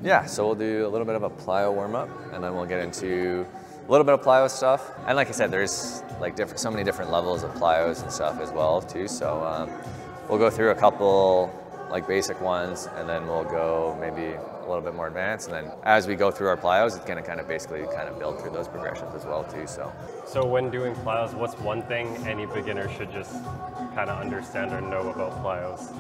Yeah, so we'll do a little bit of a plyo warm-up, and then we'll get into a little bit of plyo stuff. And like I said, there's like so many different levels of plyos and stuff as well too. So we'll go through a couple like basic ones, and then we'll go maybe a little bit more advanced. And then as we go through our plyos, it's gonna kind of basically build through those progressions as well too. So when doing plyos, what's one thing any beginner should just kind of understand or know about plyos?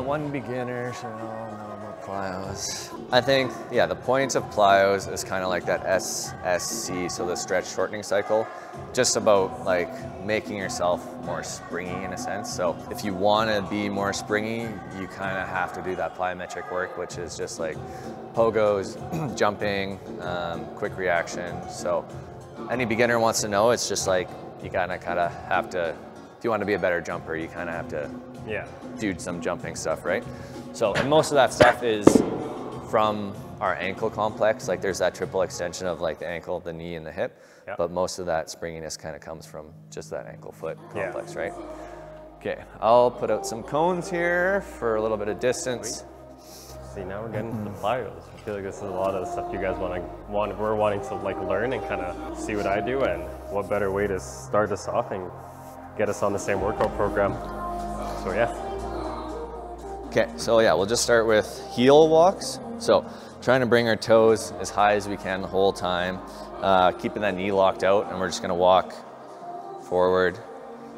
One beginner should know about plyos. I think, yeah, the point of plyos is kind of like that SSC, so the stretch shortening cycle, just about like making yourself more springy in a sense. So if you want to be more springy, you kind of have to do that plyometric work, which is just like pogos, jumping, quick reaction. So any beginner wants to know, it's just like you kind of have to, if you want to be a better jumper, you kind of have to do some jumping stuff, right? So, and most of that stuff is from our ankle complex. Like there's that triple extension of like the ankle, the knee, and the hip. Yep. But most of that springiness kind of comes from just that ankle foot complex, right? Okay, I'll put out some cones here for a little bit of distance. Sweet. See, now we're getting to the plyos. I feel like this is a lot of the stuff you guys we're wanting to like learn and kind of see what I do, and what better way to start us off and get us on the same workout program. So yeah. Okay, so yeah, we'll just start with heel walks. So trying to bring our toes as high as we can the whole time, keeping that knee locked out, and we're just gonna walk forward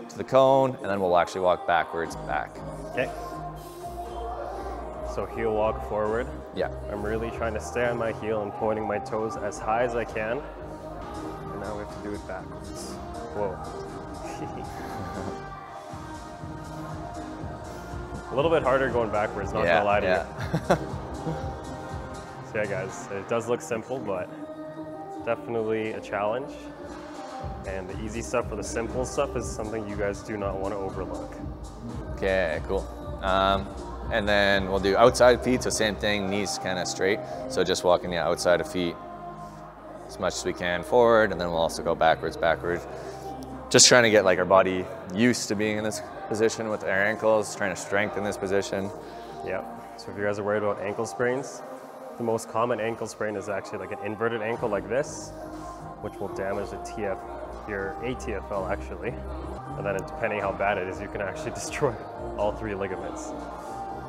to the cone, and then we'll actually walk backwards back. Okay. So heel walk forward. Yeah. I'm really trying to stay on my heel and pointing my toes as high as I can. And now we have to do it backwards. Whoa. A little bit harder going backwards, not gonna lie to you. So yeah guys, it does look simple, but definitely a challenge. And the easy stuff or the simple stuff is something you guys do not want to overlook. Okay, cool. And then we'll do outside feet, so same thing, knees kind of straight. So just walking the outside of feet as much as we can forward, and then we'll also go backwards. Just trying to get like our body used to being in this position with our ankles, trying to strengthen this position. Yeah, so if you guys are worried about ankle sprains, the most common ankle sprain is actually like an inverted ankle like this, which will damage your ATFL actually. And then depending how bad it is, you can actually destroy all 3 ligaments.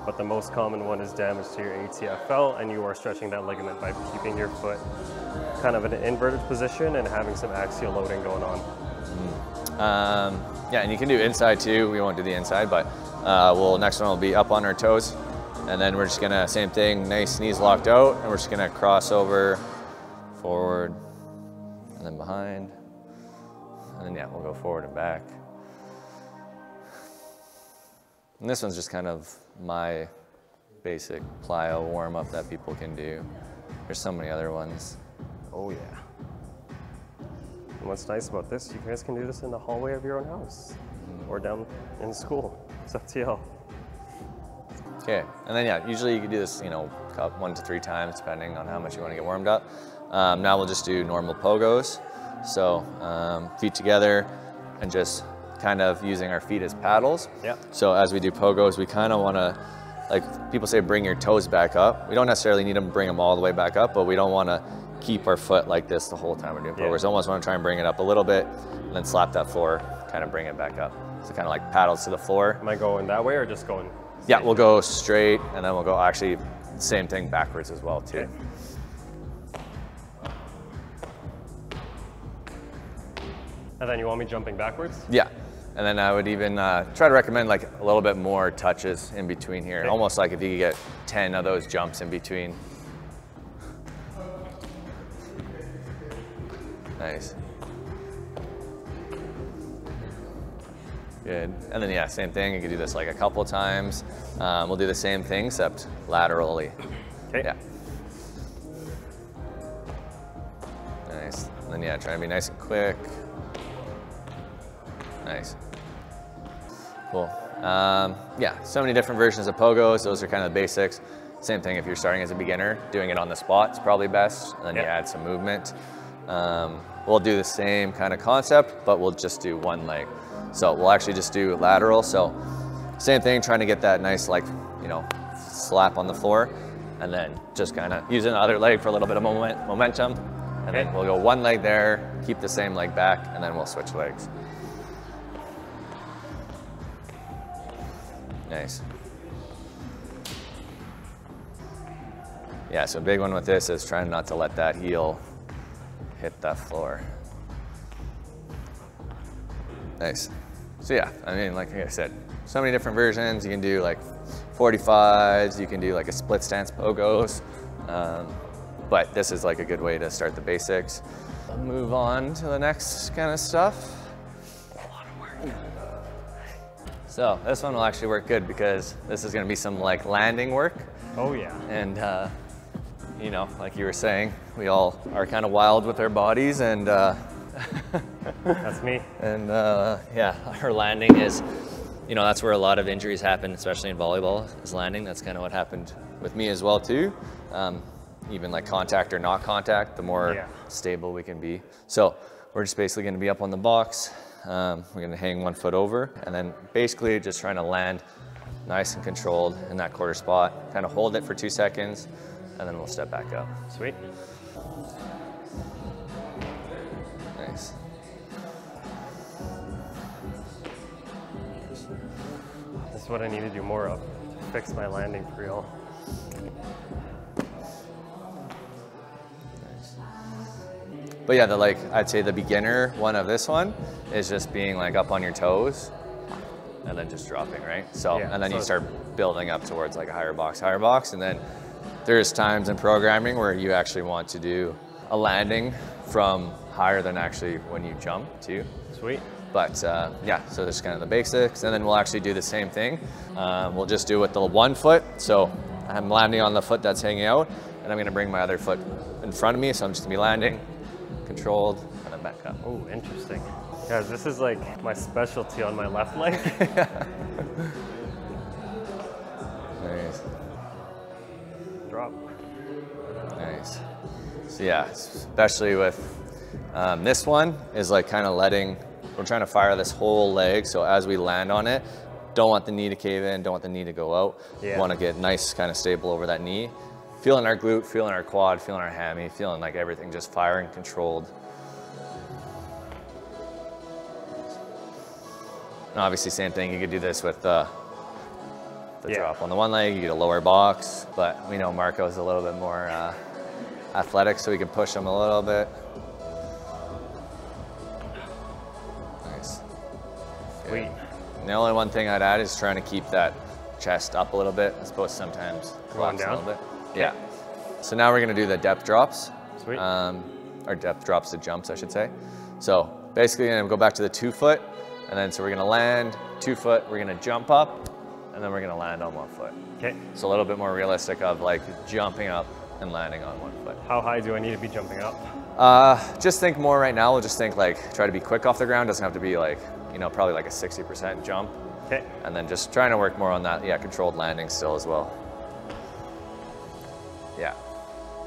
But the most common one is damage to your ATFL, and you are stretching that ligament by keeping your foot kind of in an inverted position and having some axial loading going on. Yeah, and you can do inside too. We won't do the inside, but next one will be up on our toes. And then we're just gonna, same thing, nice knees locked out, and we're just gonna cross over, forward, and then behind. And then yeah, we'll go forward and back. And this one's just kind of my basic plyo warm-up that people can do. There's so many other ones. Oh yeah. And what's nice about this, you guys can do this in the hallway of your own house or down in school. It's up to you. Okay, and then yeah, usually you can do this, 1 to 3 times depending on how much you want to get warmed up. Now we'll just do normal pogos. So feet together and just kind of using our feet as paddles. Yeah. So as we do pogos, we kind of want to, like people say, bring your toes back up. We don't necessarily need to bring them all the way back up, but we don't want to keep our foot like this the whole time we're doing pogos. Almost want to try and bring it up a little bit and then slap that floor, kind of bring it back up. So kind of like paddles to the floor. Am I going that way or just going? Yeah, we'll go straight, and then we'll go actually same thing backwards as well too. Okay. And then you want me jumping backwards? Yeah, and then I would even try to recommend like a little bit more touches in between here. Okay. Almost like if you could get 10 of those jumps in between. Nice. Good. And then yeah, same thing. You can do this like a couple times. We'll do the same thing except laterally. Okay. Yeah. Nice. And then yeah, try to be nice and quick. Nice. Cool. Yeah, so many different versions of pogos. Those are kind of the basics. Same thing if you're starting as a beginner, doing it on the spot is probably best. And then you add some movement. We'll do the same kind of concept, but we'll just do one leg. So we'll actually just do lateral. So same thing, trying to get that nice, like, slap on the floor. and then just kind of using the other leg for a little bit of momentum. And then we'll go one leg there, keep the same leg back, and then we'll switch legs. Nice. Yeah, so a big one with this is trying not to let that heel hit that floor. Nice. So yeah, I mean, like I said, so many different versions. You can do like 45s, you can do like a split stance pogos. But this is like a good way to start the basics. I'll move on to the next kind of stuff. A lot of work. So this one will actually work good because this is gonna be some like landing work. Oh yeah. And you know, like you were saying, we all are kind of wild with our bodies, and that's me. And yeah, our landing is, you know, that's where a lot of injuries happen, especially in volleyball, is landing. That's kind of what happened with me as well too. Even like contact or not contact, the more stable we can be. So we're just basically gonna be up on the box. We're gonna hang 1 foot over, and then basically just trying to land nice and controlled in that quarter spot. Kind of hold it for 2 seconds, and then we'll step back up. Sweet. Nice. This is what I need to do more of, to fix my landing for real. But yeah, I'd say the beginner one of this one is just being like up on your toes and then just dropping, right? So, and then you start building up towards like a higher box, and then there's times in programming where you actually want to do a landing from higher than actually when you jump too. Sweet. But yeah, so that's kind of the basics. And then we'll actually do the same thing. We'll just do with the 1 foot. So I'm landing on the foot that's hanging out, and I'm gonna bring my other foot in front of me. So I'm just gonna be landing, controlled, and then back up. Oh, interesting. Guys, this is like my specialty on my left leg. Nice. Drop. Nice. So yeah, especially with this one is like kind of we're trying to fire this whole leg. So as we land on it, don't want the knee to cave in, don't want the knee to go out. Yeah. Want to get nice, kind of stable over that knee. Feeling our glute, feeling our quad, feeling our hammy, feeling like everything just firing controlled. And obviously same thing, you could do this with the drop on the one leg, you get a lower box, but we know Marco's a little bit more athletic, so we can push him a little bit. Nice. Sweet. And the only one thing I'd add is trying to keep that chest up a little bit. I suppose sometimes going down a little bit. Yeah. So now we're gonna do the depth drops. Sweet. Or depth drops to jumps, I should say. So basically, I'm gonna go back to the 2 foot, and then so we're gonna land 2 foot, we're gonna jump up, and then we're gonna land on 1 foot. Okay. So a little bit more realistic of like jumping up and landing on 1 foot. How high do I need to be jumping up? Just think more right now. We'll just think like try to be quick off the ground. Doesn't have to be like, you know, probably like a 60% jump. Okay. And then just trying to work more on that, controlled landing still as well. Yeah.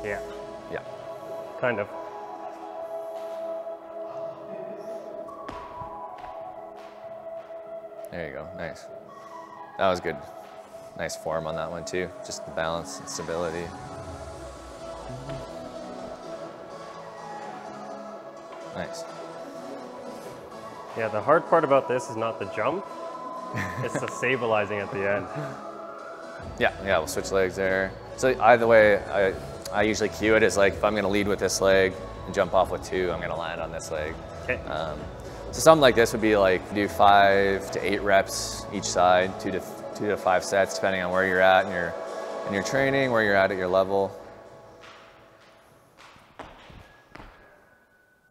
Yeah. Yeah. Kind of. There you go, nice. That was good. Nice form on that one too. Just the balance and stability. Nice. Yeah, the hard part about this is not the jump, it's the stabilizing at the end. Yeah, we'll switch legs there. So either way, I usually cue it as like, if I'm gonna lead with this leg and jump off with 2, I'm gonna land on this leg. Okay. So something like this would be like, do 5 to 8 reps each side, 2 to 5 sets, depending on where you're at in your training, where you're at your level.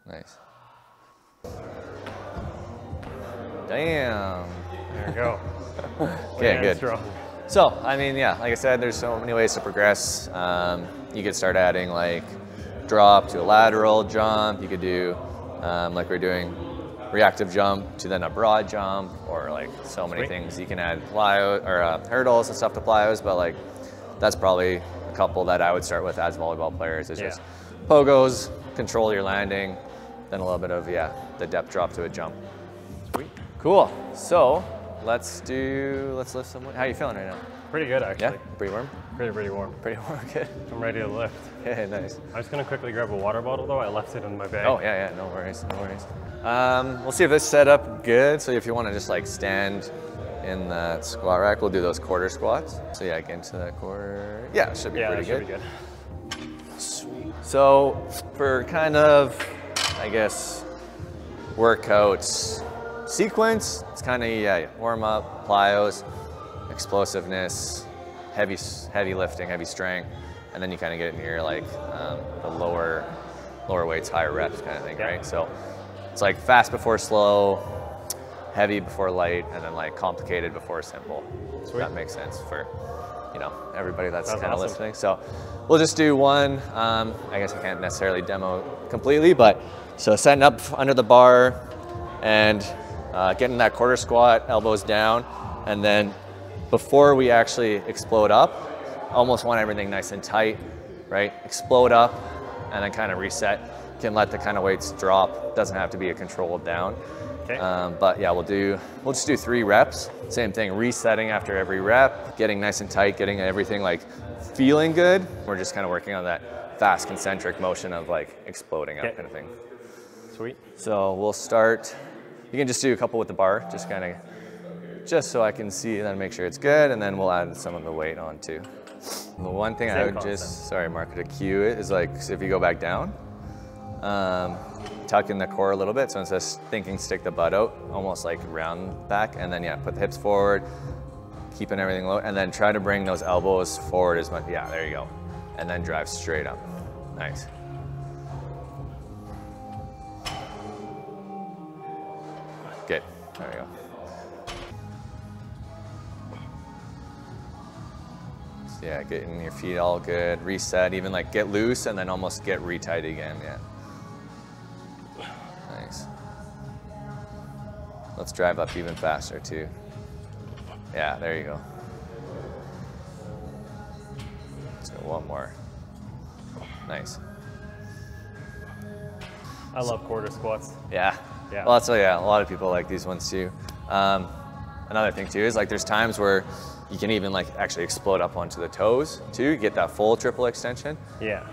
Nice. Damn. There we go. Okay, good. Strong. So, I mean, yeah, like I said, there's so many ways to progress. You could start adding like drop to a lateral jump. You could do, like we're doing, reactive jump to then a broad jump, or like so many things. You can add plyo or hurdles and stuff to plyos, but like that's probably a couple that I would start with as volleyball players. Is just pogos, control your landing, then a little bit of the depth drop to a jump. Sweet. Cool. So let's lift some weight. How are you feeling right now? Pretty good, actually. Yeah, pretty warm? Pretty warm. Pretty warm, good. I'm ready to lift. Yeah, nice. I'm just gonna quickly grab a water bottle though. I left it in my bag. Oh, yeah, no worries, no worries. We'll see if this set up good. So if you wanna just like stand in that squat rack, we'll do those quarter squats. So yeah, get into that quarter. Yeah, it should be pretty good. Should be good. Sweet. So for kind of, I guess, workouts sequence, it's kind of, warm up, plyos, explosiveness, heavy lifting, heavy strength, and then you kind of get into your like the lower weights, higher reps kind of thing, right? So it's like fast before slow, heavy before light, and then like complicated before simple. Sweet. That makes sense for everybody that's kind of listening. So we'll just do one. I guess I can't necessarily demo completely, but so setting up under the bar and getting that quarter squat, elbows down, and then before we actually explode up, almost want everything nice and tight, right? Explode up and then kind of reset. Can let the kind of weights drop. Doesn't have to be a controlled down. Okay. But yeah, we'll just do 3 reps. Same thing, resetting after every rep, getting nice and tight, getting everything like feeling good. We're just kind of working on that fast concentric motion of like exploding up kind of thing. Sweet. So we'll start. You can just do a couple with the bar, just so I can see and then make sure it's good, and then we'll add some of the weight on too. The one thing I would sorry, Mark, to cue it is like, so if you go back down, tuck in the core a little bit. So instead of thinking stick the butt out, almost like round back, and then put the hips forward, keeping everything low, and then try to bring those elbows forward as much. Yeah, there you go. And then drive straight up. Nice. Good. There we go. So yeah, getting your feet all good, reset, even like get loose and then almost get retight again, yeah. Nice. Let's drive up even faster too. Yeah, there you go. Let's go one more. Nice. I love quarter squats. Yeah. Yeah. Well, that's a lot of people like these ones too. Another thing too is like there's times where you can even like actually explode up onto the toes too, get that full triple extension. Yeah.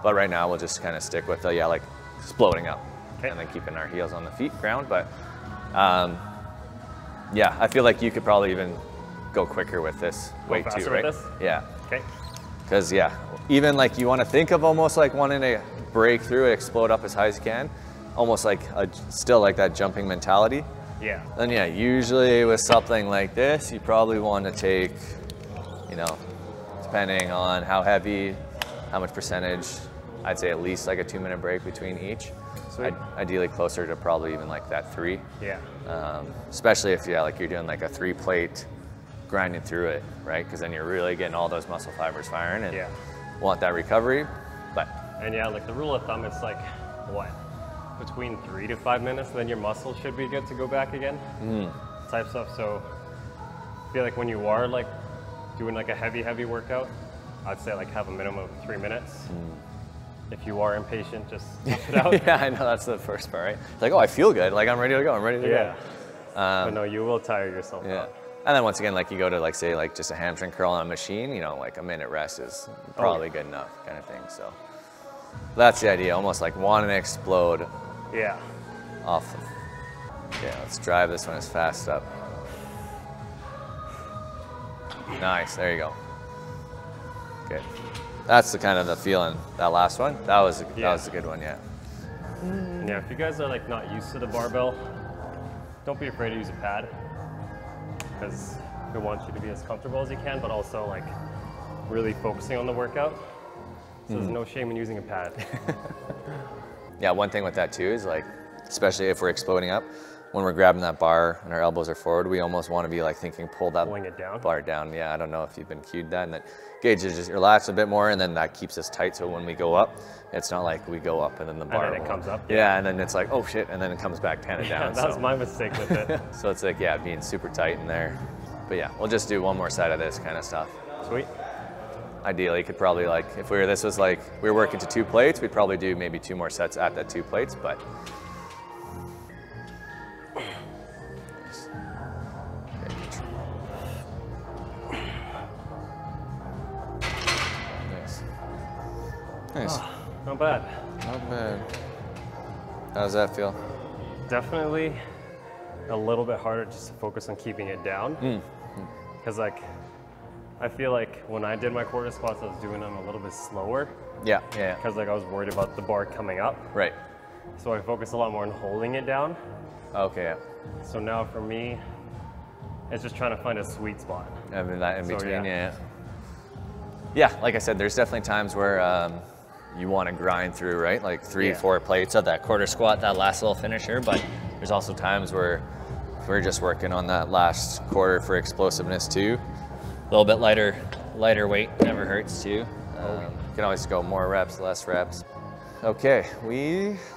But right now we'll just kind of stick with the like exploding up and then keeping our heels on the ground. But yeah, I feel like you could probably even go quicker with this weight too, right? With this? Yeah. Okay. Because even like you want to think of almost like wanting to break through and explode up as high as you can, almost like still like that jumping mentality. Yeah. Then usually with something like this, you probably want to take, depending on how heavy, how much percentage, I'd say at least like a 2-minute break between each. Ideally closer to probably even like that 3. Yeah. Especially if like you're doing like a 3-plate, grinding through it, right? Because then you're really getting all those muscle fibers firing and want that recovery. And like the rule of thumb is like, what? Between 3 to 5 minutes, then your muscles should be good to go back again. Type stuff. So I feel like when you are like doing like a heavy workout, I'd say like have a minimum of 3 minutes. If you are impatient, just tough it out. Yeah, I know that's the first part, right? It's like, oh, I feel good. Like I'm ready to go. I'm ready to go. But no, you will tire yourself out. And then once again, like you go to like say like just a hamstring curl on a machine, like a minute rest is probably good enough kind of thing. So that's the idea, almost like wanting to explode. Yeah. Off of. Yeah, let's drive this one as fast up. Nice, there you go. Good. That's the kind of the feeling, that last one. That was a good one, yeah. Yeah, if you guys are like not used to the barbell, don't be afraid to use a pad, because we want you to be as comfortable as you can, but also like really focusing on the workout. So there's no shame in using a pad. Yeah, one thing with that too is like, especially if we're exploding up, when we're grabbing that bar and our elbows are forward, we almost want to be like thinking, pull that bar down. Yeah, I don't know if you've been cued that, and that gauges just your lats a bit more, and then that keeps us tight. So when we go up, it's not like we go up and then the bar. And then it comes up. Yeah, and then it's like, oh shit, and then it comes back, pan it down. That was my mistake with it. So it's like, being super tight in there. But yeah, we'll just do one more side of this kind of stuff. Sweet. Ideally, could probably like, if this was like, we were working to 2 plates, we'd probably do maybe 2 more sets at that 2 plates, but. Nice. Oh, not bad. Not bad. How does that feel? Definitely a little bit harder just to focus on keeping it down. Because like, I feel like when I did my quarter squats, I was doing them a little bit slower. Yeah. Because like I was worried about the bar coming up. Right. So I focused a lot more on holding it down. Okay, yeah. So now for me, it's just trying to find a sweet spot. I mean, that in So, between, yeah. Yeah, like I said, there's definitely times where you want to grind through, right? Like 3-4 plates of that quarter squat, that last little finisher. But there's also times where we're just working on that last quarter for explosiveness too. A little bit lighter weight never hurts too. You can always go more reps, less reps. Okay,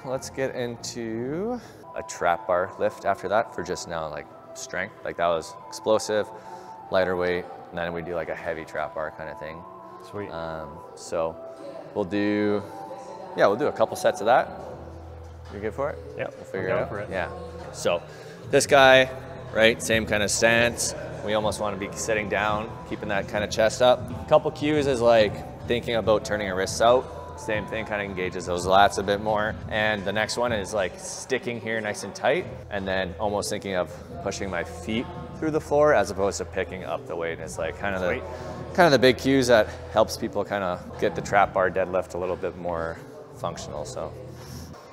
let's get into a trap bar lift after that for just now, like strength. Like that was explosive, lighter weight, and then we do like a heavy trap bar kind of thing. Sweet. So we'll do a couple sets of that. You good for it? Yeah, We'll figure it out. for it. Yeah. So this guy, right, same kind of stance. We almost want to be sitting down, keeping that kind of chest up. A couple cues is like thinking about turning your wrists out. Same thing, kind of engages those lats a bit more. And the next one is like sticking here nice and tight, and then almost thinking of pushing my feet through the floor as opposed to picking up the weight. It's like kind of the big cues that helps people kind of get the trap bar deadlift a little bit more functional. So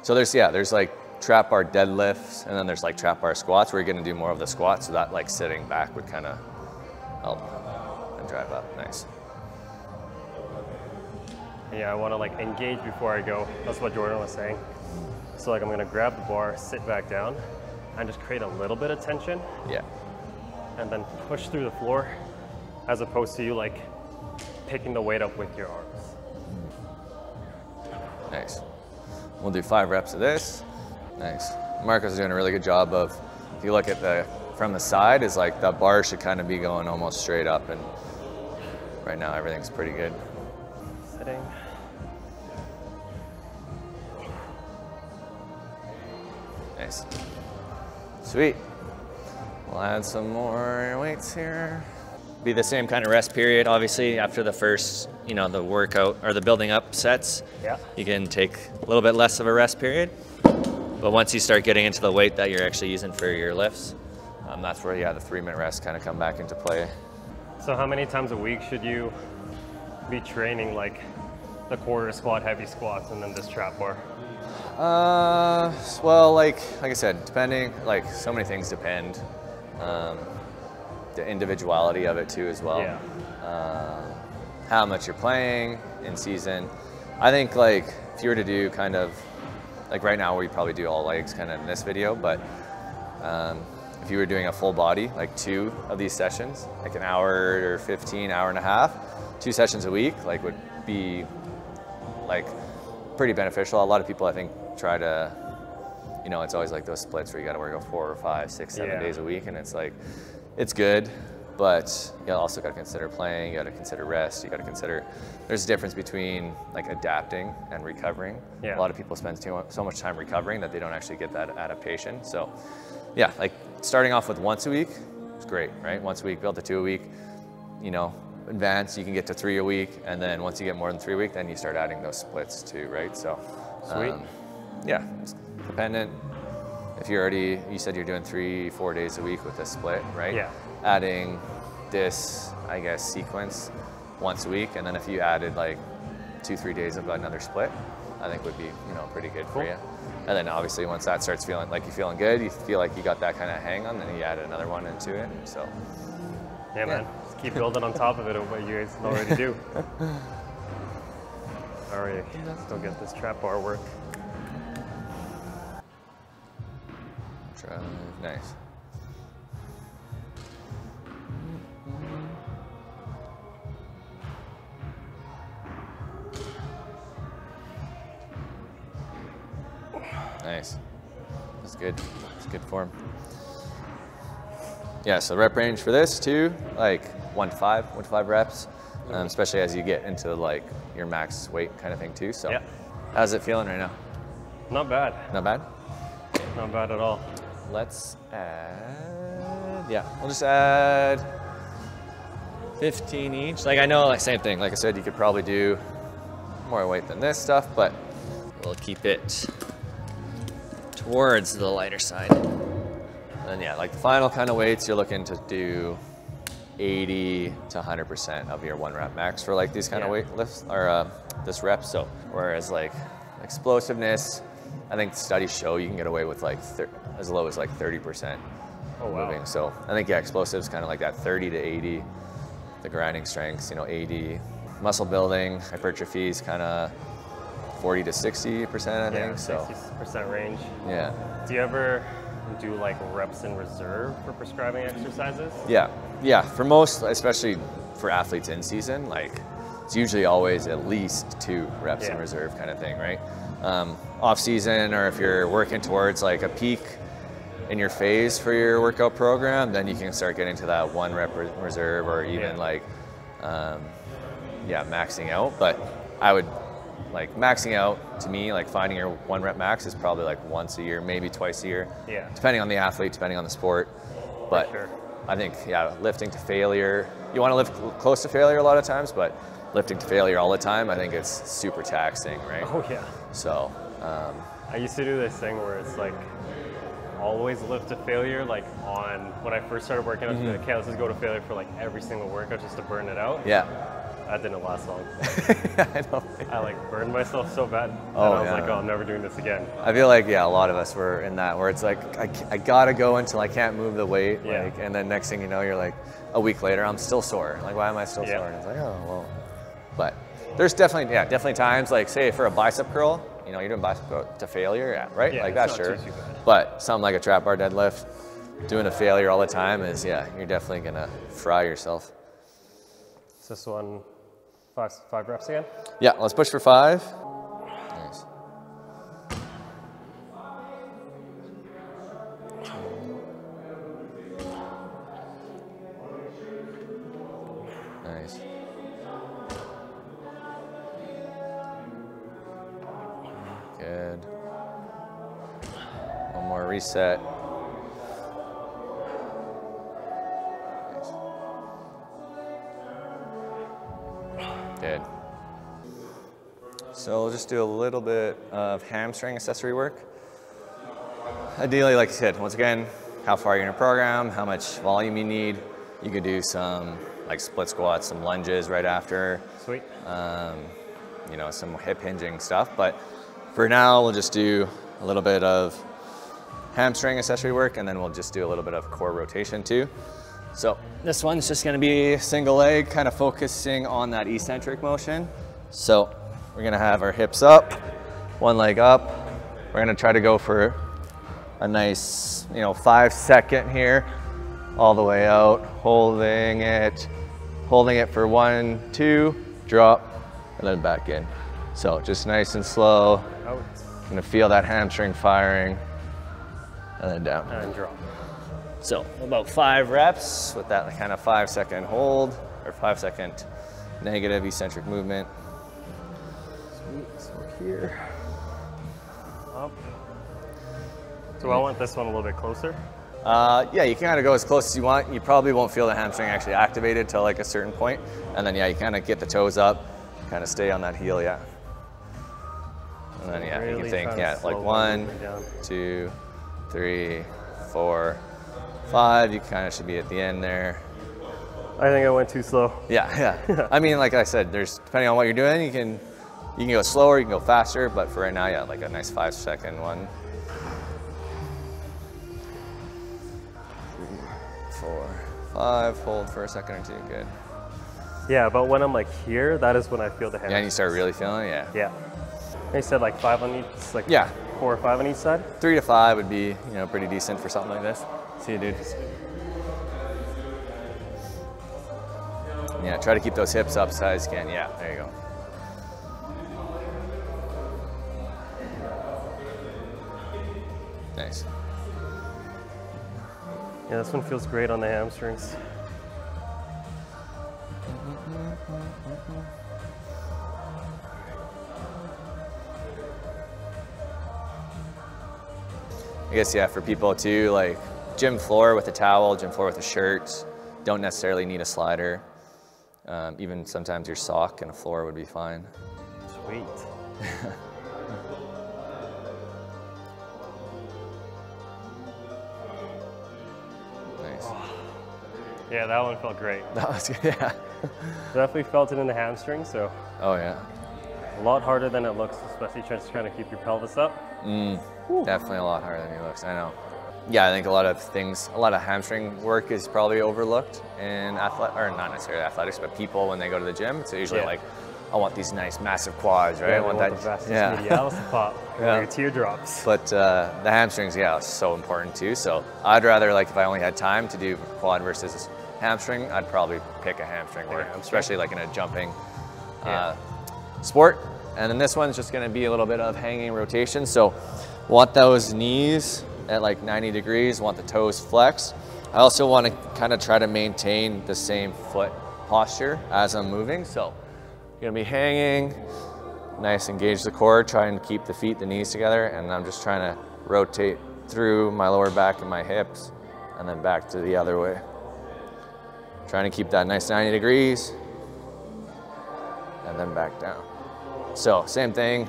there's like trap bar deadlifts, and then there's like trap bar squats where you're gonna do more of the squats, so that like sitting back would kind of help and drive up. Nice. Yeah, I want to like engage before I go. That's what Jordan was saying. So like I'm gonna grab the bar, sit back down, and just create a little bit of tension. Yeah. And then push through the floor, as opposed to you like picking the weight up with your arms. Nice. We'll do 5 reps of this. Nice. Marco's doing a really good job of, if you look at from the side, is like the bar should kind of be going almost straight up, and right now everything's pretty good. Sitting. Nice. Sweet. We'll add some more weights here. Be the same kind of rest period, obviously, after the first, the workout or the building up sets. Yeah. You can take a little bit less of a rest period. But once you start getting into the weight that you're actually using for your lifts, that's where, the 3-minute rest kind of come back into play. So how many times a week should you be training like the quarter squat, heavy squats, and then this trap bar? Well, like I said, depending, like so many things depend. The individuality of it too as well. Yeah. How much you're playing in season. I think like if you were to do kind of, like right now we probably do all legs kind of in this video, but if you were doing a full body, like 2 of these sessions, like an hour or 15, hour and a half, 2 sessions a week, like would be like pretty beneficial. A lot of people I think try to, it's always like those splits where you got to work out 4 or 5, 6, 7 days a week, and it's like, it's good, but you also got to consider playing, you got to consider rest, you got to consider, there's a difference between like adapting and recovering. Yeah. A lot of people spend so much time recovering that they don't actually get that adaptation. So yeah, like starting off with once a week is great, right? Once a week, build to 2 a week, advance, you can get to 3 a week, and then once you get more than 3 a week, then you start adding those splits too, right? So, Sweet. Yeah, it's dependent. If you said you're doing 3-4 days a week with a split, right? Yeah. Adding this, I guess, sequence once a week, and then if you added like 2-3 days of another split, I think would be, pretty good for you. And then obviously once that starts feeling like you're feeling good, you feel like you got that kind of hang on, then you add another one into it. So. Yeah, man. Just keep building on top of it of what you guys already do. All right, let's go get this trap bar work. Nice. Nice. That's good. That's good form. Yeah, so rep range for this too, like 1 to 5 reps, especially as you get into like your max weight kind of thing too. So how's it feeling right now? Not bad. Not bad? Not bad at all. Let's add, we'll just add 15 each. Like I know, like same thing, like I said, you could probably do, more weight than this stuff, but we'll keep it towards the lighter side. And yeah, like the final kind of weights, you're looking to do 80 to 100% of your 1 rep max for like these kind of weight lifts, or this rep. So whereas like explosiveness, I think studies show you can get away with like as low as like 30% moving. So I think, yeah, explosives kind of like that 30 to 80, the grinding strengths, you know, 80. Muscle building, hypertrophy is kind of 40 to 60%, I think. So 60% range. Yeah. Do you ever do like reps in reserve for prescribing exercises? Yeah, for most, especially for athletes in season, like it's usually always at least 2 reps in reserve kind of thing, right? Off season, or if you're working towards like a peak in your phase for your workout program, then you can start getting to that 1 rep reserve, or even like, maxing out. But I would like maxing out, to me, like finding your 1 rep max is probably like once a year, maybe twice a year, depending on the athlete, depending on the sport. But I think, lifting to failure, you want to lift close to failure a lot of times, but lifting to failure all the time, I think it's super taxing, right? Oh yeah. So I used to do this thing where it's like always lift to failure, like when I first started working out, okay, let's just go to failure for like every single workout just to burn it out. That didn't last long. I know. I like burned myself so bad. And I was like, oh, I'm never doing this again. I feel like, a lot of us were in that, where it's like, I gotta go until I can't move the weight. Like, and then next thing you know, you're like, a week later, I'm still sore. Like, why am I still sore? And it's like, oh, well. But there's definitely times, like say for a bicep curl, you know, you're doing bicep curl to failure, right? Like that's sure. But something like a trap bar deadlift, doing a failure all the time is, you're definitely gonna fry yourself. Is this one 5 reps again? Yeah, let's push for 5. Nice. Nice. Good. One more reset. Good. So we'll just do a little bit of hamstring accessory work. Ideally, like I said, once again, how far you're in a program, how much volume you need. You could do some like split squats, some lunges right after. Sweet. You know, some hip hinging stuff. But for now, we'll just do a little bit of hamstring accessory work, and then we'll just do a little bit of core rotation too. So this one's just gonna be single leg, kind of focusing on that eccentric motion. So we're gonna have our hips up, one leg up. We're gonna try to go for a nice, 5-second here, all the way out, holding it for 1, 2, drop, and then back in. So just nice and slow. Out. Gonna feel that hamstring firing, and then down. And drop. So about 5 reps with that kind of 5-second hold, or 5-second negative eccentric movement. Sweet, so here. Up. So I want this one a little bit closer. Yeah, you can kind of go as close as you want. You probably won't feel the hamstring actually activated till like a certain point. And then you kind of get the toes up, kind of stay on that heel, And then really you can think, like 1, 2, 3, 4, 5, you kind of should be at the end there. I think I went too slow. Yeah. I mean, like I said, depending on what you're doing, you can go slower, you can go faster, but for right now, like a nice 5-second one. 3, 4, 5, hold for a second or 2, good. Yeah, but when I'm like here, that is when I feel the hamstring. Yeah, and you start really feeling it, Yeah. They said like 5 on each, like 4 or 5 on each side? 3 to 5 would be, pretty decent for something like this. See you, dude. Yeah, try to keep those hips up as high as you can. Yeah, there you go. Nice. Yeah, this one feels great on the hamstrings. I guess, for people too, like gym floor with a towel, gym floor with a shirt, don't necessarily need a slider. Even sometimes your sock and a floor would be fine. Sweet. Nice. Yeah, that one felt great. That was good, yeah. Definitely felt it in the hamstring, so Oh yeah. a lot harder than it looks, especially trying to keep your pelvis up. Definitely a lot harder than he looks, I know. Yeah, I think a lot of hamstring work is probably overlooked in or not necessarily athletics, but people when they go to the gym, it's usually like, I want these nice massive quads, right? Yeah, I want that. the vastus medialis to pop, your teardrops. But the hamstrings, yeah, is so important too. So I'd rather, like, if I only had time to do quad versus hamstring, I'd probably pick a hamstring work, especially like in a jumping sport. And then this one's just gonna be a little bit of hanging rotation. So want those knees at like 90 degrees, want the toes flexed. I also want to kind of try to maintain the same foot posture as I'm moving. So you're gonna be hanging, nice, engage the core, try and keep the feet, the knees together, and I'm just trying to rotate through my lower back and my hips, and then back to the other way. Trying to keep that nice 90 degrees, and then back down. So same thing,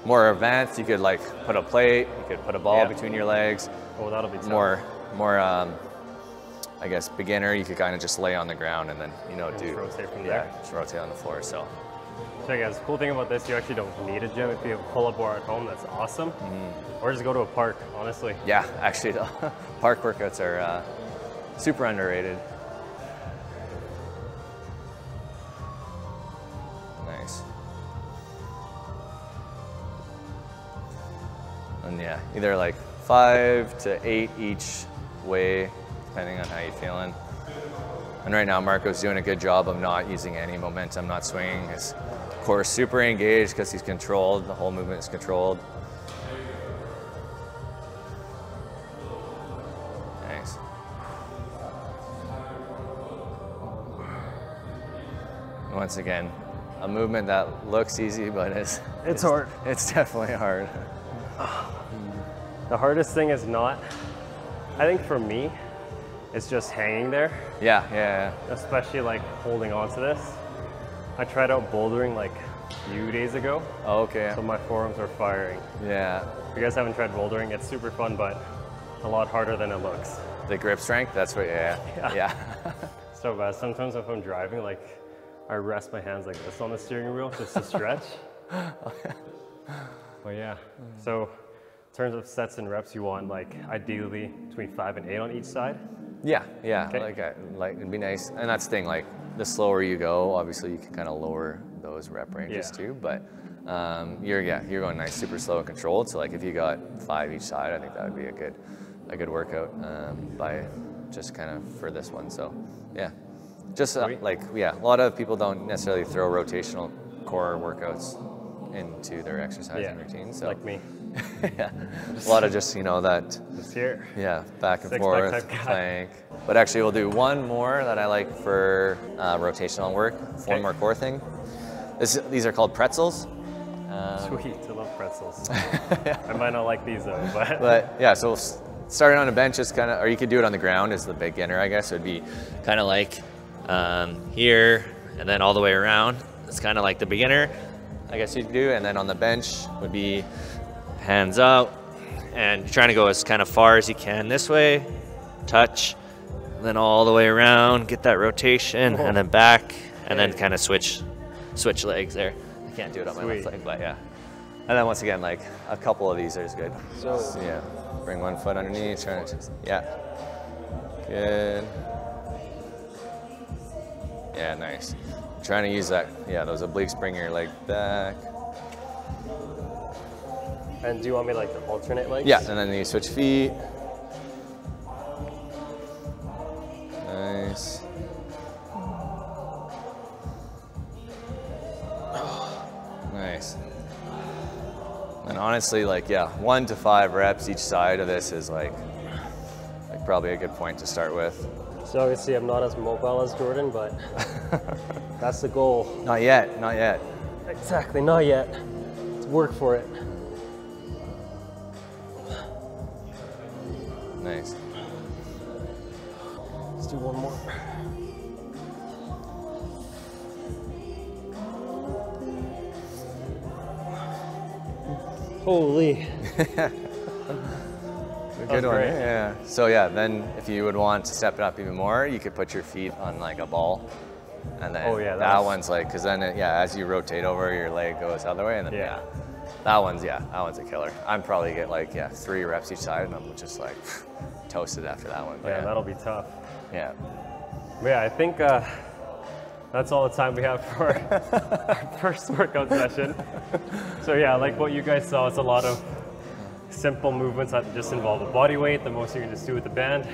more advanced, you could like put a plate, you could put a ball between your legs. Oh, that'll be tough. More I guess beginner, you could kind of just lay on the ground and then, you know, just rotate from there. Just rotate on the floor, so. So guys, the cool thing about this, you actually don't need a gym. If you have a pull-up bar at home, that's awesome. Or just go to a park, honestly. Yeah, actually, the park workouts are super underrated. Nice. And yeah, either like 5 to 8 each way, depending on how you're feeling. And right now, Marco's doing a good job of not using any momentum, not swinging. His core is super engaged because he's controlled. The whole movement is controlled. Nice. Once again, a movement that looks easy, but it's hard. It's definitely hard. The hardest thing is not, I think for me, it's just hanging there. Yeah. Especially like holding on to this. I tried out bouldering like a few days ago. Oh, okay. So my forearms are firing. Yeah. If you guys haven't tried bouldering, it's super fun, but a lot harder than it looks. The grip strength, that's what, yeah. So bad. Sometimes if I'm driving, like I rest my hands like this on the steering wheel just to stretch. But yeah, so in terms of sets and reps, you want like ideally between 5 and 8 on each side? Yeah, Okay. like it'd be nice. And that's the thing, like the slower you go, obviously you can kind of lower those rep ranges too, but you're going nice, super slow and controlled. So like if you got 5 each side, I think that would be a good workout by just kind of for this one. So yeah, just a lot of people don't necessarily throw rotational core workouts into their exercising routine. So like me. Yeah, a lot of just, you know, that Just here. Yeah, back and Six-pack forth, type guy. plank. But actually we'll do one more that I like for rotational work, one more core thing. These are called Pretzels. Sweet, I love pretzels. I might not like these though, but. But yeah, so starting on a bench is kind of, or you could do it on the ground as the beginner, I guess. It would be kind of like here and then all the way around. It's kind of like the beginner, I guess you could do. And then on the bench would be hands out, and you're trying to go as kind of far as you can this way, touch, then all the way around, get that rotation, and then back, and then kind of switch legs there. I can't do it on my left leg, but yeah. And then once again, like a couple of these is good. So yeah, bring one foot underneath, trying to, good. Yeah, nice. Trying to use that, those obliques, bring your leg back. And do you want me like to alternate legs? Yeah, and then you switch feet. Nice. Nice. And honestly, like, 1 to 5 reps each side of this is like probably a good point to start with. So obviously I'm not as mobile as Jordan, but that's the goal. Not yet, not yet. Exactly, not yet. Let's work for it. Nice. Let's do one more. Holy. Good one, great. yeah. So yeah, then if you would want to step it up even more, you could put your feet on like a ball. And then that one's like, cause then as you rotate over, your leg goes the other way, and then that one's a killer. I'm probably get like 3 reps each side, and I'm just like toasted after that one. Yeah, that'll be tough. Yeah. But yeah, I think that's all the time we have for our first workout session. So yeah, like what you guys saw, it's a lot of simple movements that just involve a body weight. The most you can just do with the band,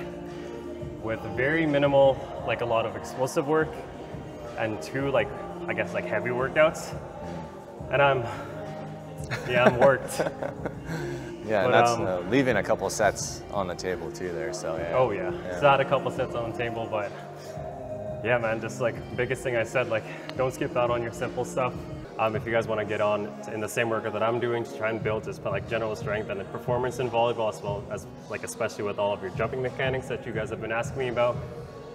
with very minimal, like a lot of explosive work, and 2 like, I guess like heavy workouts. And I'm worked. Yeah, but, and that's leaving a couple sets on the table too there, so yeah. Oh yeah, so I had a couple sets on the table, but yeah man, just like biggest thing I said, like don't skip out on your simple stuff. If you guys want to get on in the same workout that I'm doing, to try and build just like general strength and performance in volleyball, as well as like especially with all of your jumping mechanics that you guys have been asking me about,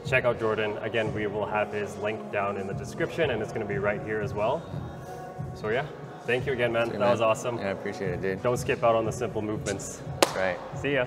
check out Jordan. Again, we will have his link down in the description, and it's going to be right here as well. So yeah, thank you again, man. That was awesome. Yeah, I appreciate it, dude. Don't skip out on the simple movements. That's right. See ya.